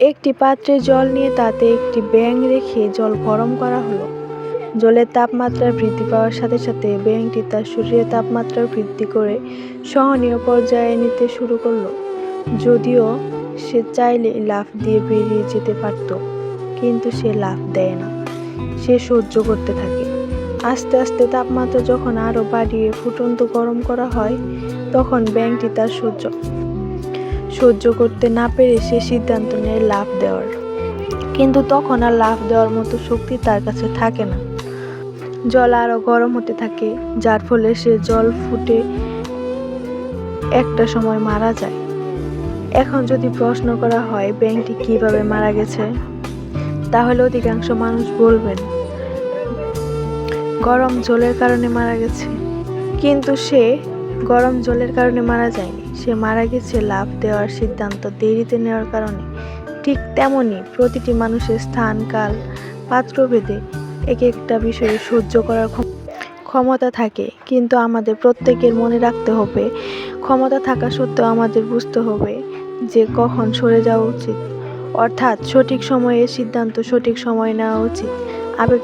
একটি পাত্রে জল নিয়ে তাতে একটি ব্যাঙ রেখে জল গরম করা হলো। জলের তাপমাত্রা বৃদ্ধি পাওয়ার সাথে সাথে ব্যাঙটি তার শরীরের তাপমাত্রা বৃদ্ধি করে সহনীয় পর্যায়ে নিতে শুরু করলো। যদিও সে চাইলে লাফ দিয়ে বেরিয়ে যেতে পারত, কিন্তু সে লাফ দেয় না, সে সহ্য করতে থাকে। আস্তে আস্তে তাপমাত্রা যখন আরো বাড়িয়ে ফুটন্ত গরম করা হয়, তখন ব্যাঙটি তার সহ্য করতে না পেরে সে সিদ্ধান্ত নেয় লাফ দেওয়ার। কিন্তু তখন আর লাফ দেওয়ার মতো শক্তি তার কাছে থাকে না। জল আরো গরম হতে থাকে, যার ফলে সে জল ফুটে একটা সময় মারা যায়। এখন যদি প্রশ্ন করা হয় ব্যাঙটি কিভাবে মারা গেছে, তাহলে অধিকাংশ মানুষ বলবেন গরম জলের কারণে মারা গেছে। কিন্তু সে গরম জলের কারণে মারা যায়নি, সে মারা গেছে লাফ দেওয়ার সিদ্ধান্ত দেরিতে নেওয়ার কারণে। ঠিক তেমনই প্রতিটি মানুষের স্থান, কাল, পাত্রভেদে এক একটা বিষয়ে সহ্য করার ক্ষমতা থাকে। কিন্তু আমাদের প্রত্যেকের মনে রাখতে হবে, ক্ষমতা থাকা সত্ত্বেও আমাদের বুঝতে হবে যে কখন সরে যাওয়া উচিত, অর্থাৎ সঠিক সময়ে সিদ্ধান্ত সঠিক সময় নেওয়া উচিত। আবেগ